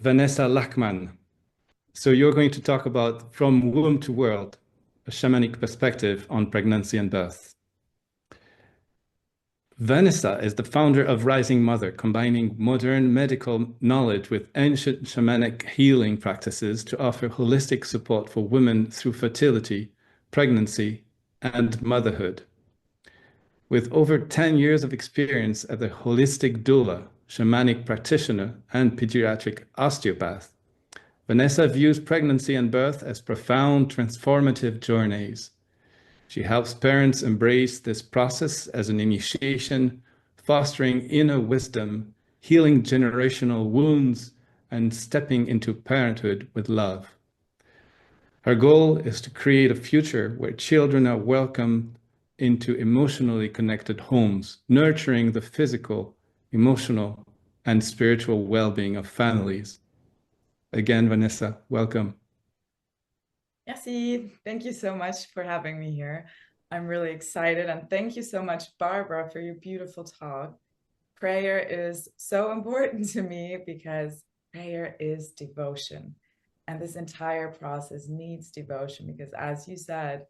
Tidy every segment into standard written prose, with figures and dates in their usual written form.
Vanessa Lachmann. So you're going to talk about From Womb to World, a shamanic perspective on pregnancy and birth. Vanessa is the founder of Rising Mother, combining modern medical knowledge with ancient shamanic healing practices to offer holistic support for women through fertility, pregnancy, and motherhood. With over 10 years of experience as a holistic doula, shamanic practitioner, and pediatric osteopath, Vanessa views pregnancy and birth as profound transformative journeys. She helps parents embrace this process as an initiation, fostering inner wisdom, healing generational wounds, and stepping into parenthood with love. Her goal is to create a future where children are welcome into emotionally connected homes, nurturing the physical, emotional, and spiritual well-being of families. Again, Vanessa, welcome. Yessie, thank you so much for having me here. I'm really excited, and thank you so much, Barbara, for your beautiful talk. Prayer is so important to me because prayer is devotion, and this entire process needs devotion because, as you said,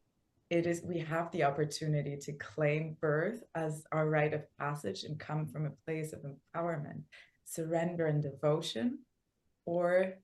we have the opportunity to claim birth as our rite of passage and come from a place of empowerment, surrender, and devotion, or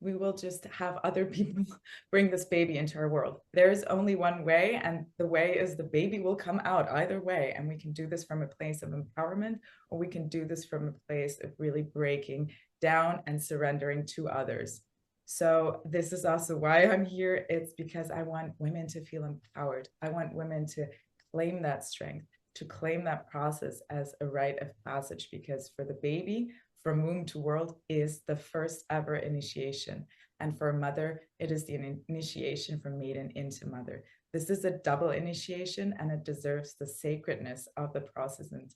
we will just have other people bring this baby into our world. There is only one way, and the way is the baby will come out either way. And we can do this from a place of empowerment, or we can do this from a place of really breaking down and surrendering to others. So this is also why I'm here. It's because I want women to feel empowered. I want women to claim that strength, to claim that process as a rite of passage, because for the baby, from womb to world is the first ever initiation. And for a mother, it is the initiation from maiden into mother. This is a double initiation, and it deserves the sacredness of the process and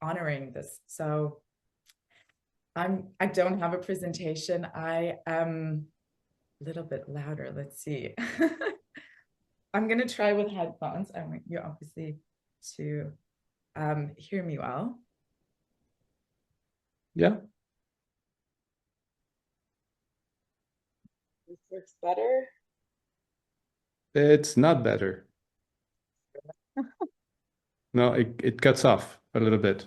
honoring this. So I don't have a presentation. I am a little bit louder. Let's see. I'm going to try with headphones. I want you obviously to hear me well. Yeah. This works better. It's not better. No, it cuts off a little bit.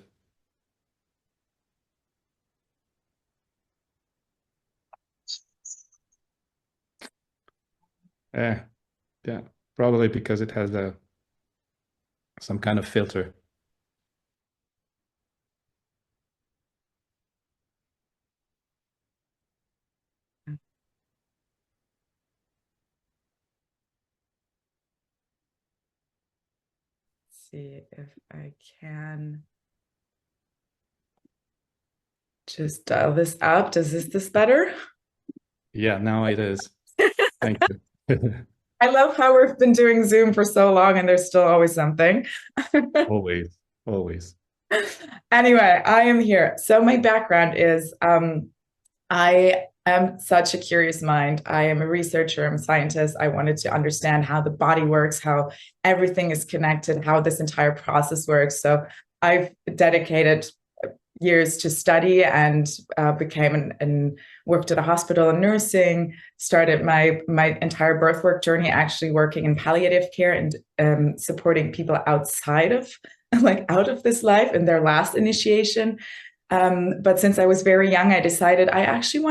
Yeah, probably because it has some kind of filter. See if I can just dial this up. Does this better? Yeah, now it is. Thank you. I love how we've been doing Zoom for so long and there's still always something. Always, always. Anyway, I am here. So my background is I am such a curious mind. I am a researcher, I'm a scientist. I wanted to understand how the body works, how everything is connected, how this entire process works. So I've dedicated years to study and became and worked at a hospital in nursing, started my entire birth work journey actually working in palliative care and supporting people outside of out of this life in their last initiation. But since I was very young, I decided I actually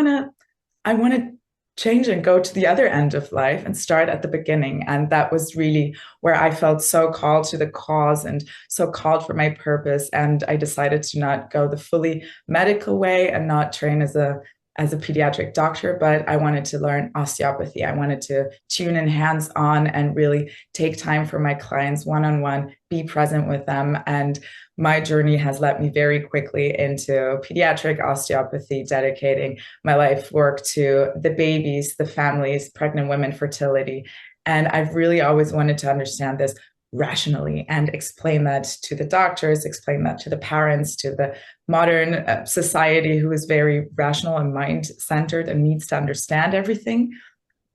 I want to change and go to the other end of life and start at the beginning. And that was really where I felt so called to the cause and so called for my purpose. And I decided to not go the fully medical way and not train as a pediatric doctor, but I wanted to learn osteopathy. I wanted to tune in hands-on and really take time for my clients one-on-one, be present with them. And my journey has led me very quickly into pediatric osteopathy, dedicating my life work to the babies, the families, pregnant women, fertility. And I've really always wanted to understand this rationally and explain that to the doctors, explain that to the parents, to the modern society who is very rational and mind-centered and needs to understand everything.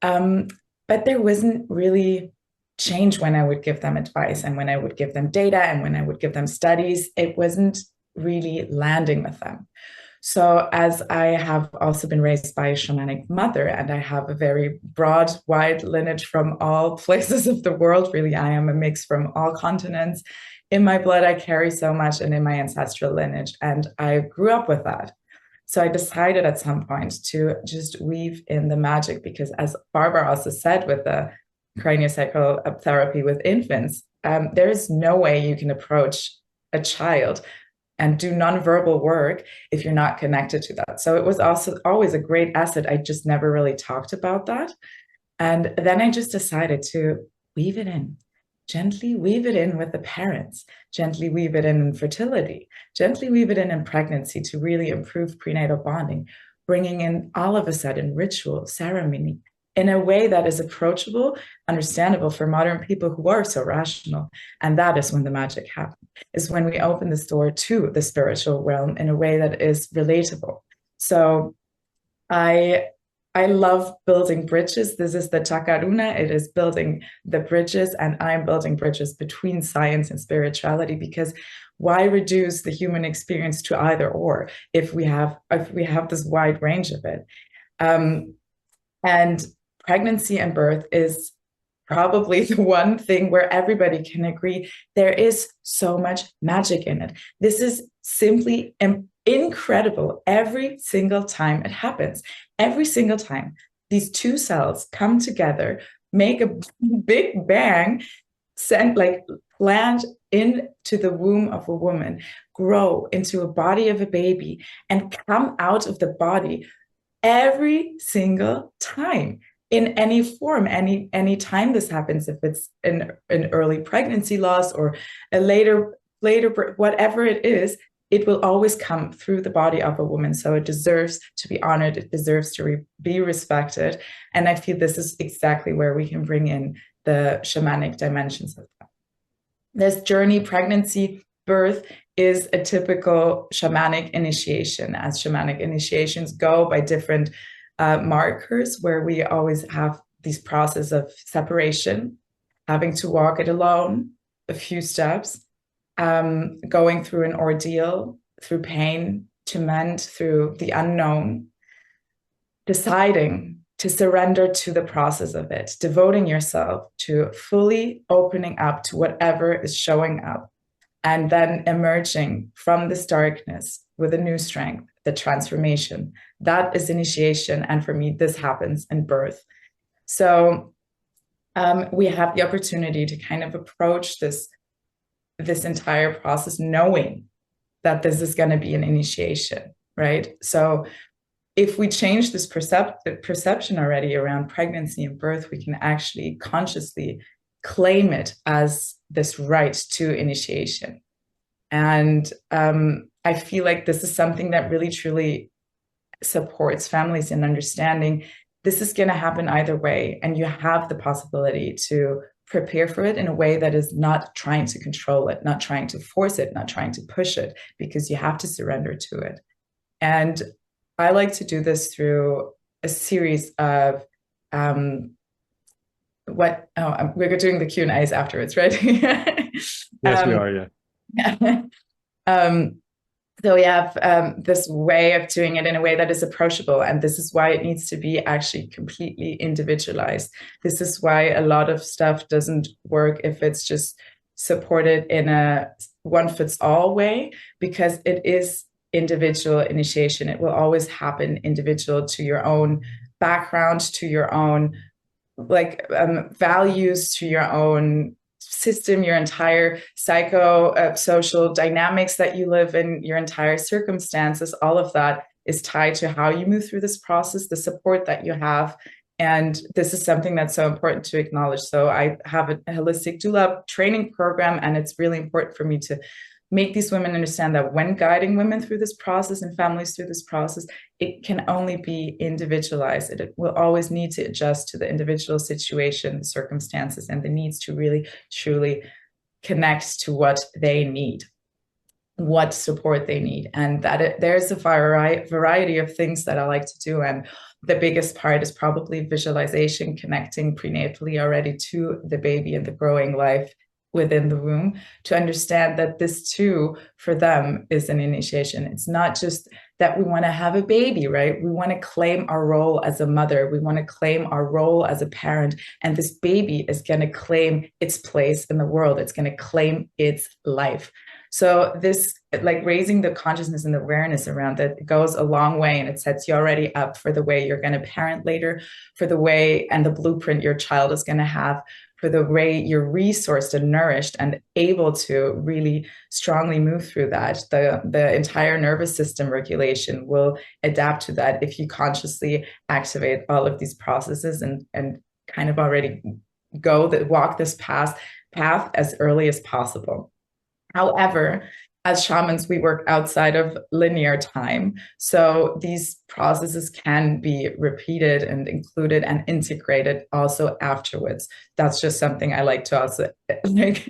But there wasn't really change when I would give them advice and when I would give them data and when I would give them studies. It wasn't really landing with them. So, as I have also been raised by a shamanic mother, and I have a very broad, wide lineage from all places of the world, really, I am a mix from all continents. In my blood, I carry so much, and in my ancestral lineage, and I grew up with that. So, I decided at some point to just weave in the magic, because as Barbara also said with the craniosacral therapy with infants, there is no way you can approach a child and do nonverbal work if you're not connected to that. So it was also always a great asset. I just never really talked about that. And then I just decided to weave it in, gently weave it in with the parents, gently weave it in fertility, gently weave it in pregnancy to really improve prenatal bonding, bringing in all of a sudden ritual, ceremony, in a way that is approachable, understandable for modern people who are so rational. And that is when the magic happens, is when we open this door to the spiritual realm in a way that is relatable. So I love building bridges. This is the Chakaruna. It is building the bridges, and I'm building bridges between science and spirituality, because why reduce the human experience to either or if we have this wide range of it? And pregnancy and birth is probably the one thing where everybody can agree there is so much magic in it. This is simply incredible every single time it happens. Every single time these two cells come together, make a big bang, land into the womb of a woman, grow into a body of a baby, and come out of the body every single time in any form, any time this happens, if it's an early pregnancy loss or a later whatever it is, it will always come through the body of a woman. So it deserves to be honored. It deserves to be respected. And I feel this is exactly where we can bring in the shamanic dimensions of that. This journey, pregnancy, birth, is a typical shamanic initiation, as shamanic initiations go by different markers, where we always have these process of separation, having to walk it alone, a few steps, going through an ordeal, through pain, to mend through the unknown, deciding to surrender to the process of it, devoting yourself to fully opening up to whatever is showing up, and then emerging from this darkness with a new strength, the transformation. That is initiation. And for me, this happens in birth. So we have the opportunity to kind of approach this entire process knowing that this is going to be an initiation, right? So if we change this perception already around pregnancy and birth, we can actually consciously claim it as this rite to initiation. And I feel like this is something that really, truly supports families in understanding this is going to happen either way. And you have the possibility to prepare for it in a way that is not trying to control it, not trying to force it, not trying to push it, because you have to surrender to it. And I like to do this through a series of we're doing the Q&As afterwards, right? Yes, we are, yeah. So we have this way of doing it in a way that is approachable. And this is why it needs to be actually completely individualized. This is why a lot of stuff doesn't work if it's just supported in a one-fits-all way, because it is individual initiation. It will always happen individual to your own background, to your own values, to your own system, your entire social dynamics that you live in, your entire circumstances. All of that is tied to how you move through this process, the support that you have. And this is something that's so important to acknowledge. So I have a holistic doula training program, and it's really important for me to make these women understand that when guiding women through this process and families through this process, it can only be individualized. It will always need to adjust to the individual situation, circumstances, and the needs to really, truly connect to what they need, what support they need. And that there's a variety of things that I like to do. And the biggest part is probably visualization, connecting prenatally already to the baby and the growing life within the womb, to understand that this too, for them, is an initiation. It's not just that we want to have a baby, right? We want to claim our role as a mother. We want to claim our role as a parent. And this baby is going to claim its place in the world. It's going to claim its life. So this, like, raising the consciousness and the awareness around it goes a long way, and it sets you already up for the way you're going to parent later, for the way and the blueprint your child is going to have, for the way you're resourced and nourished and able to really strongly move through that. The entire nervous system regulation will adapt to that if you consciously activate all of these processes and kind of already walk this path as early as possible. However, as shamans, we work outside of linear time. So these processes can be repeated and included and integrated also afterwards. That's just something I like to also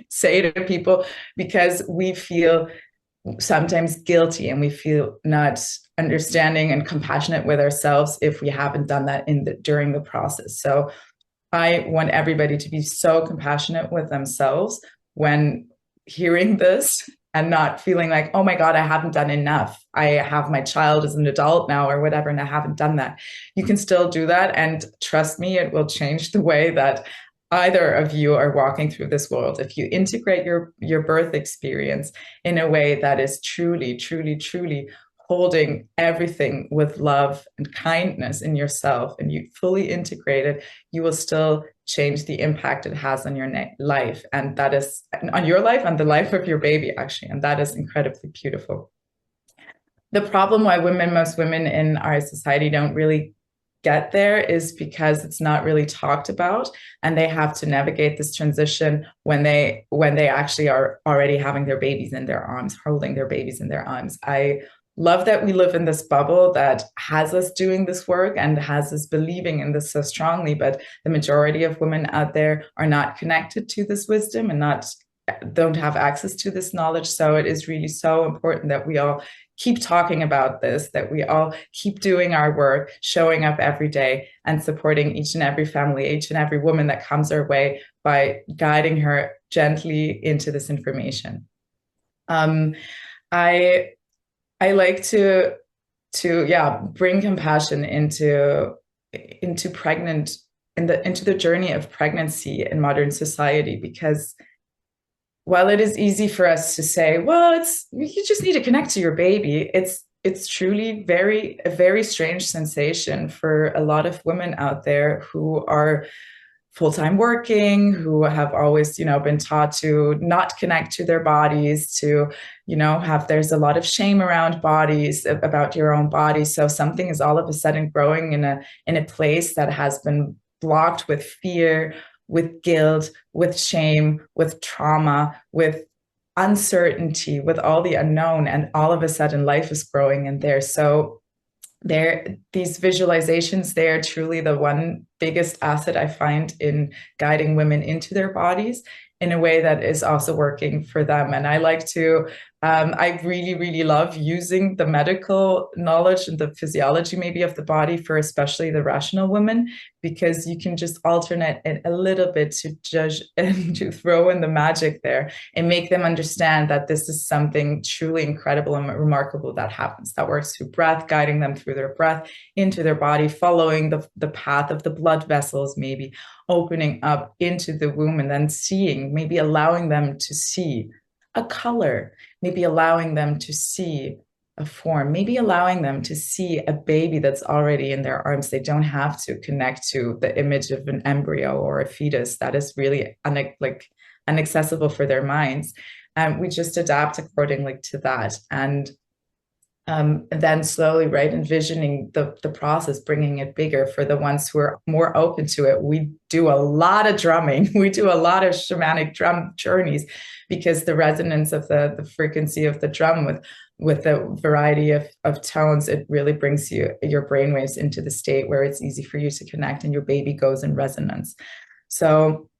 say to people, because we feel sometimes guilty and we feel not understanding and compassionate with ourselves if we haven't done that during the process. So I want everybody to be so compassionate with themselves when hearing this, and not feeling like, oh my God, I haven't done enough. I have my child as an adult now or whatever, and I haven't done that. You can still do that. And trust me, it will change the way that either of you are walking through this world. If you integrate your birth experience in a way that is truly, truly, truly holding everything with love and kindness in yourself, and you fully integrate it, you will still change the impact it has on your life. And that is on your life and the life of your baby, actually. And that is incredibly beautiful. The problem why most women in our society don't really get there is because it's not really talked about, and they have to navigate this transition when they actually are already having their babies in their arms, holding their babies in their arms. I love that we live in this bubble that has us doing this work and has us believing in this so strongly, but the majority of women out there are not connected to this wisdom and don't have access to this knowledge. So it is really so important that we all keep talking about this, that we all keep doing our work, showing up every day and supporting each and every family, each and every woman that comes our way by guiding her gently into this information. I like to bring compassion into the journey of pregnancy in modern society, because while it is easy for us to say, well, you just need to connect to your baby, it's truly a very strange sensation for a lot of women out there who are full-time working, who have always, been taught to not connect to their bodies, to, there's a lot of shame around bodies, about your own body. So something is all of a sudden growing in a place that has been blocked with fear, with guilt, with shame, with trauma, with uncertainty, with all the unknown, and all of a sudden life is growing in there. So these visualizations, they are truly the one biggest asset I find in guiding women into their bodies in a way that is also working for them. And I like to, I really, really love using the medical knowledge and the physiology maybe of the body for especially the rational women, because you can just alternate it a little bit to judge and to throw in the magic there and make them understand that this is something truly incredible and remarkable that happens, that works through breath, guiding them through their breath into their body, following the path of the blood vessels, maybe opening up into the womb, and then seeing, maybe allowing them to see a color, maybe allowing them to see a form, maybe allowing them to see a baby that's already in their arms. They don't have to connect to the image of an embryo or a fetus that is really inaccessible for their minds. We just adapt accordingly to that. And then slowly, right, envisioning the process, bringing it bigger for the ones who are more open to it. We do a lot of drumming. We do a lot of shamanic drum journeys, because the resonance of the frequency of the drum with the variety of tones, it really brings your brainwaves into the state where it's easy for you to connect and your baby goes in resonance. So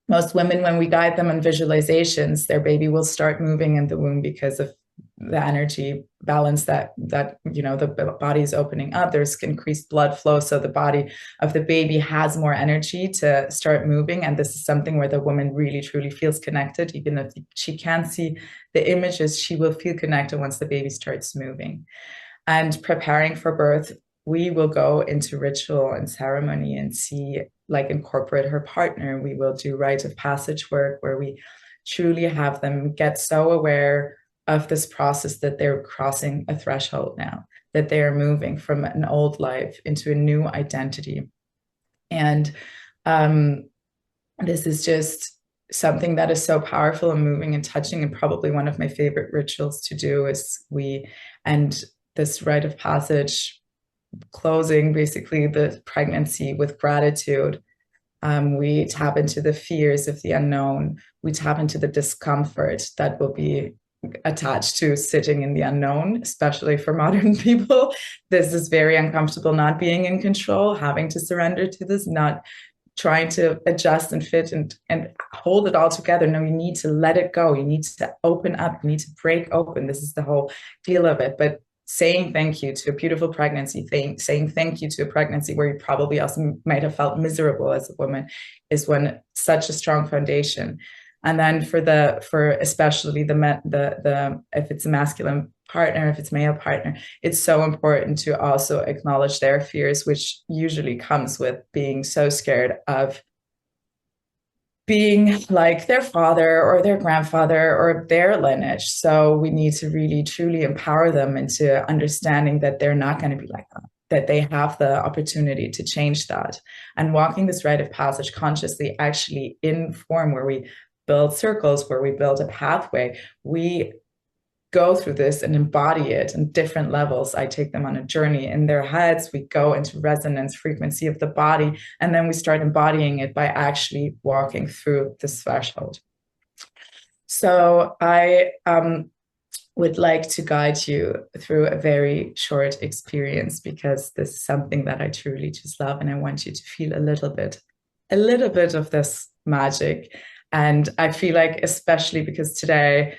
most women, when we guide them on visualizations, their baby will start moving in the womb because of the energy balance that the body is opening up. There's increased blood flow, so the body of the baby has more energy to start moving. And this is something where the woman really truly feels connected. Even if she can't see the images, she will feel connected once the baby starts moving. And preparing for birth, we will go into ritual and ceremony and see, like, incorporate her partner. We will do rite of passage work where we truly have them get so aware of this process that they're crossing a threshold now, that they are moving from an old life into a new identity. And this is just something that is so powerful and moving and touching, and probably one of my favorite rituals to do is we end this rite of passage closing basically the pregnancy with gratitude. We tap into the fears of the unknown. We tap into the discomfort that will be attached to sitting in the unknown, especially for modern people. This is very uncomfortable, not being in control, having to surrender to this, not trying to adjust and fit and hold it all together. No, you need to let it go. You need to open up. You need to break open. This is the whole deal of it. But saying thank you to a beautiful pregnancy, saying thank you to a pregnancy where you probably also might have felt miserable as a woman, is when such a strong foundation. And then for especially the if it's a masculine partner, if it's male partner, it's so important to also acknowledge their fears, which usually comes with being so scared of being like their father or their grandfather or their lineage. So we need to really truly empower them into understanding that they're not going to be like that they have the opportunity to change that. And walking this rite of passage consciously, actually in form where we build circles, where we build a pathway, we go through this and embody it in different levels. I take them on a journey in their heads. We go into resonance frequency of the body, and then we start embodying it by actually walking through this threshold. So I would like to guide you through a very short experience, because this is something that I truly just love, and I want you to feel a little bit of this magic. And I feel like, especially because today,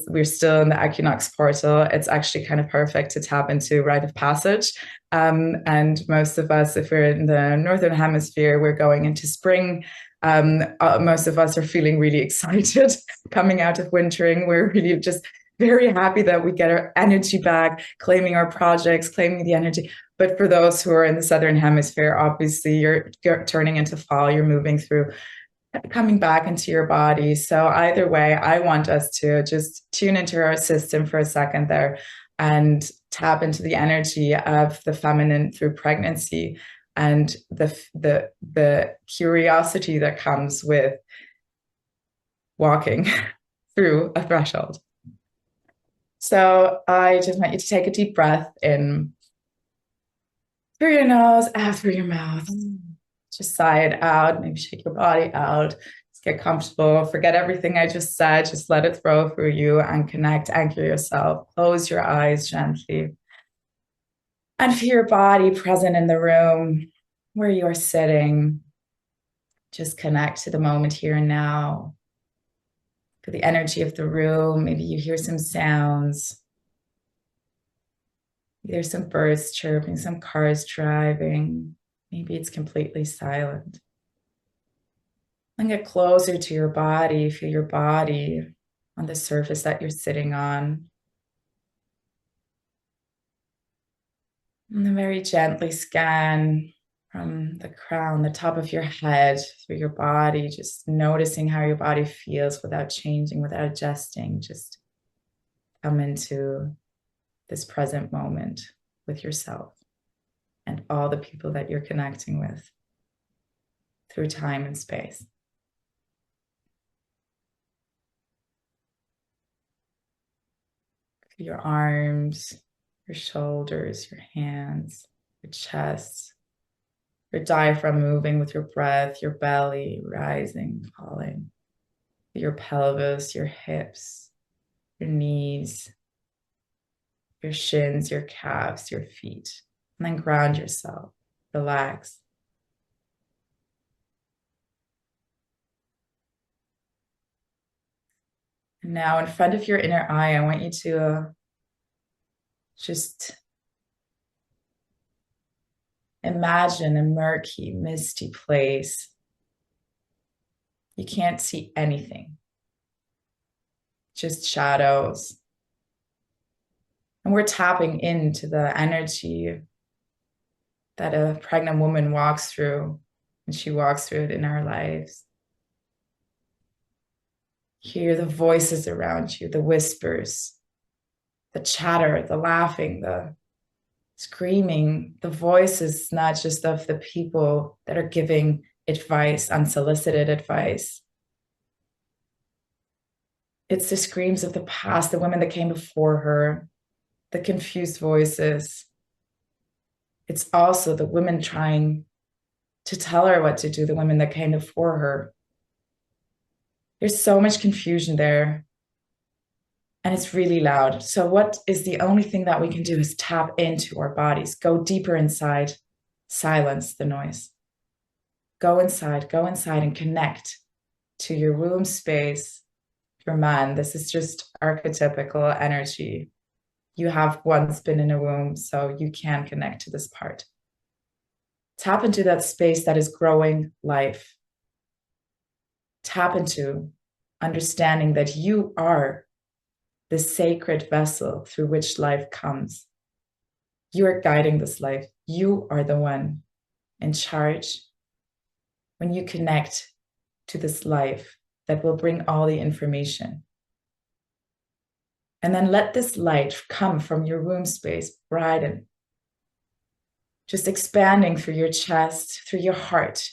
we're still in the equinox portal, it's actually kind of perfect to tap into rite of passage. And most of us, if we're in the northern hemisphere, we're going into spring. Most of us are feeling really excited coming out of wintering. We're really just very happy that we get our energy back, claiming our projects, claiming the energy. But for those who are in the southern hemisphere, obviously you're turning into fall, you're moving through, coming back into your body. So either way, I want us to just tune into our system for a second there and tap into the energy of the feminine through pregnancy, and the curiosity that comes with walking through a threshold. So I just want you to take a deep breath in through your nose, out through your mouth. Just sigh it out, maybe shake your body out. Just get comfortable. Forget everything I just said. Just let it flow through you and connect, anchor yourself. Close your eyes gently. And feel your body present in the room where you are sitting. Just connect to the moment here and now. Feel the energy of the room. Maybe you hear some sounds. There's some birds chirping, some cars driving. Maybe it's completely silent. And get closer to your body. Feel your body on the surface that you're sitting on. And then very gently scan from the crown, the top of your head, through your body, just noticing how your body feels without changing, without adjusting. Just come into this present moment with yourself and all the people that you're connecting with through time and space. Your arms, your shoulders, your hands, your chest, your diaphragm moving with your breath, your belly rising, falling, your pelvis, your hips, your knees, your shins, your calves, your feet. And then ground yourself, relax. And now in front of your inner eye, I want you to just imagine a murky, misty place. You can't see anything, just shadows. And we're tapping into the energy that a pregnant woman walks through, and she walks through it in our lives. Hear the voices around you, the whispers, the chatter, the laughing, the screaming, the voices, not just of the people that are giving advice, unsolicited advice. It's the screams of the past, the women that came before her, the confused voices. It's also the women trying to tell her what to do, the women that came before her. There's so much confusion there, and it's really loud. So what is the only thing that we can do is tap into our bodies, go deeper inside, silence the noise. Go inside and connect to your womb space. For man, this is just archetypical energy. You have once been in a womb, so you can connect to this part. Tap into that space that is growing life. Tap into understanding that you are the sacred vessel through which life comes. You are guiding this life. You are the one in charge. When you connect to this life that will bring all the information. And then let this light come from your womb space, brighten, just expanding through your chest, through your heart,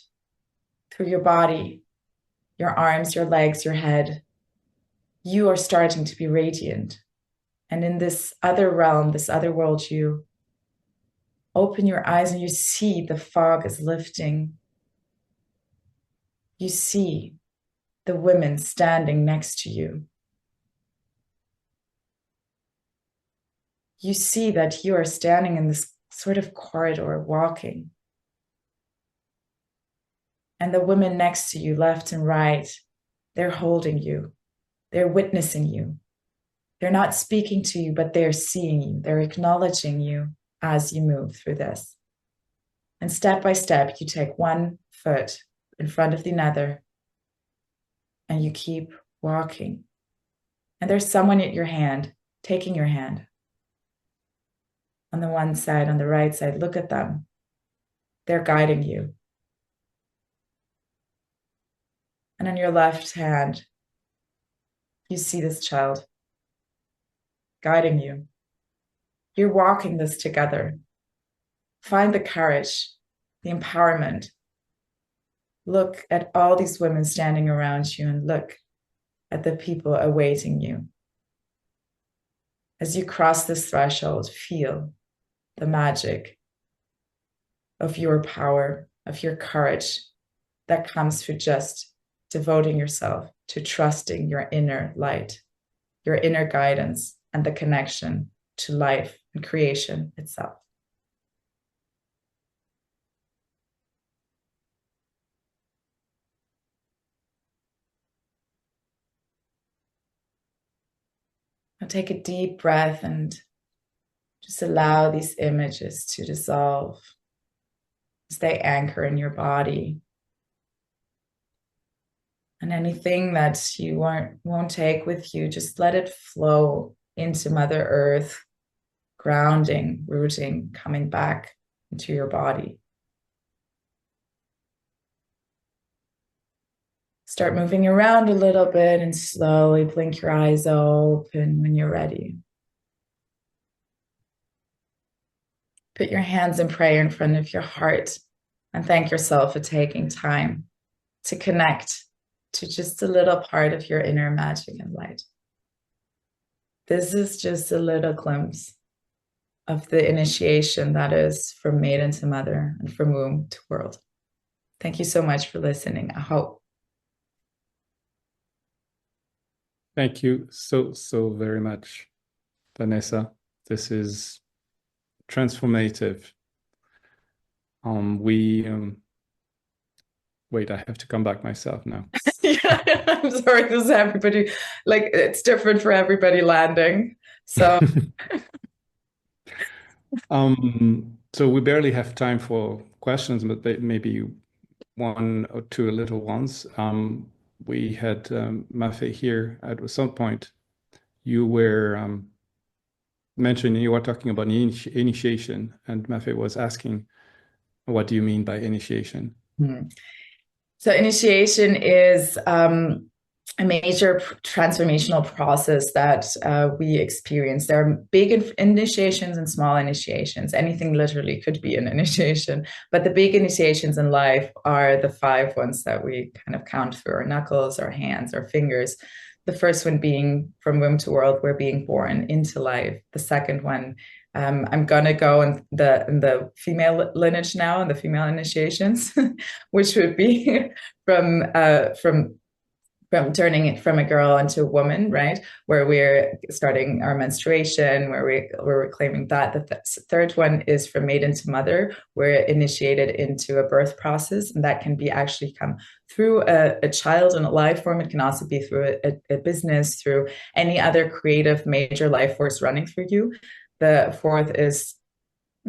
through your body, your arms, your legs, your head. You are starting to be radiant. And in this other realm, this other world, you open your eyes and you see the fog is lifting. You see the women standing next to you. You see that you are standing in this sort of corridor walking. And the women next to you, left and right, they're holding you. They're witnessing you. They're not speaking to you, but they're seeing you. They're acknowledging you as you move through this. And step by step, you take one foot in front of the other and you keep walking. And there's someone at your hand, taking your hand. On the one side, on the right side, look at them. They're guiding you. And on your left hand, you see this child guiding you. You're walking this together. Find the courage, the empowerment. Look at all these women standing around you and look at the people awaiting you. As you cross this threshold, feel the magic of your power, of your courage that comes through just devoting yourself to trusting your inner light, your inner guidance, and the connection to life and creation itself. Now take a deep breath and just allow these images to dissolve as they anchor in your body. And anything that you won't take with you, just let it flow into Mother Earth, grounding, rooting, coming back into your body. Start moving around a little bit and slowly blink your eyes open when you're ready. Put your hands in prayer in front of your heart and thank yourself for taking time to connect to just a little part of your inner magic and light. This is just a little glimpse of the initiation that is from maiden to mother and from womb to world. Thank you so much for listening. I hope. Thank you so very much, Vanessa. This is transformative. Wait, I have to come back myself now. Yeah, I'm sorry, this is everybody, like it's different for everybody landing. So so we barely have time for questions, but maybe one or two little ones. We had Mafe here at some point. You were mentioned you were talking about initiation, and Matthew was asking, what do you mean by initiation? So initiation is a major transformational process that we experience. There are big initiations and small initiations. Anything literally could be an initiation, but the big initiations in life are the 5 ones that we kind of count through our knuckles, our hands, our fingers. The first one being from womb to world, we're being born into life. The second one, I'm gonna go in the female lineage now, and the female initiations, which would be from turning it from a girl into a woman, right? Where we're starting our menstruation, where we're claiming that. The third one is from maiden to mother. We're initiated into a birth process, and that can be actually come through a child in a life form. It can also be through a business, through any other creative major life force running through you. The fourth is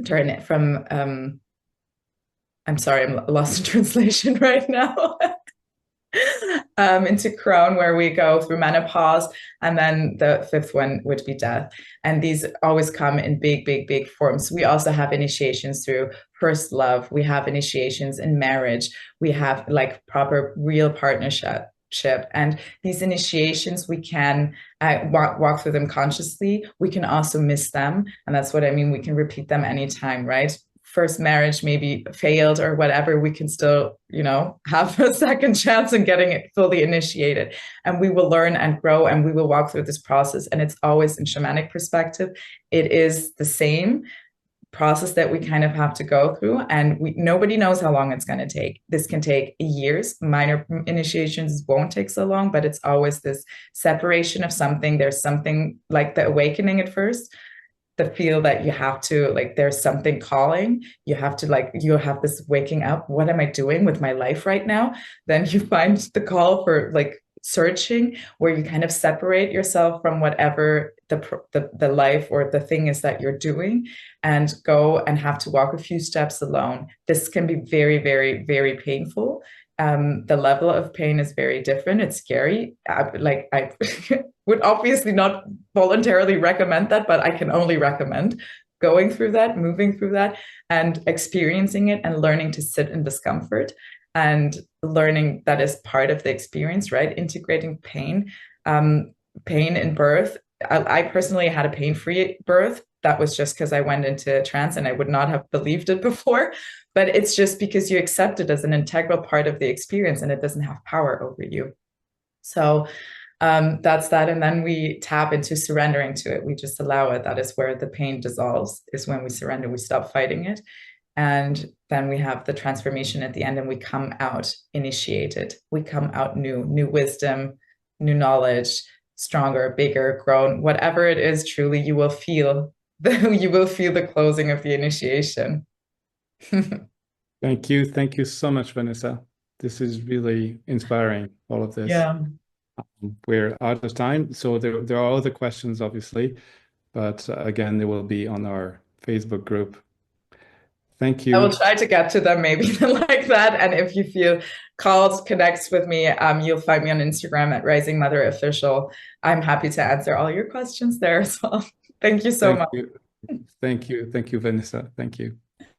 turn it from, I'm sorry, I'm lost in translation right now. Into crone, where we go through menopause, and then the fifth one would be death. And these always come in big forms. We also have initiations through first love. We have initiations in marriage. We have like proper real partnership. And these initiations, we can walk through them consciously. We can also miss them. And that's what I mean. We can repeat them anytime, right? First marriage maybe failed or whatever, we can still, have a second chance in getting it fully initiated. And we will learn and grow, and we will walk through this process. And it's always in shamanic perspective, it is the same process that we kind of have to go through, and nobody knows how long it's going to take. This can take years. Minor initiations won't take so long, but it's always this separation of something. There's something like the awakening at first, the feel that you have to, like, there's something calling. You have to, like, you have this waking up. What am I doing with my life right now? Then you find the call for like searching, where you kind of separate yourself from whatever the life or the thing is that you're doing, and go and have to walk a few steps alone. This can be very painful. The level of pain is very different. It's scary. I would obviously not voluntarily recommend that, but I can only recommend going through that, moving through that, and experiencing it, and learning to sit in discomfort, and learning that is part of the experience, right? Integrating pain, pain in birth. I personally had a pain-free birth. That was just because I went into trance, and I would not have believed it before. But it's just because you accept it as an integral part of the experience, and it doesn't have power over you. So that's that. And then we tap into surrendering to it. We just allow it. That is where the pain dissolves, is when we surrender, we stop fighting it. And then we have the transformation at the end, and we come out initiated. We come out new wisdom, new knowledge, stronger, bigger, grown, whatever it is. Truly, you will feel the closing of the initiation. Thank you so much, Vanessa. This is really inspiring, all of this. Yeah. We're out of time, so there are other questions, obviously, but again, they will be on our Facebook group. Thank you. I will try to get to them maybe like that. And if you feel called, connect with me. You'll find me on Instagram at Rising Mother Official. I'm happy to answer all your questions there as well. Thank you so much. Thank you, Vanessa. Thank you.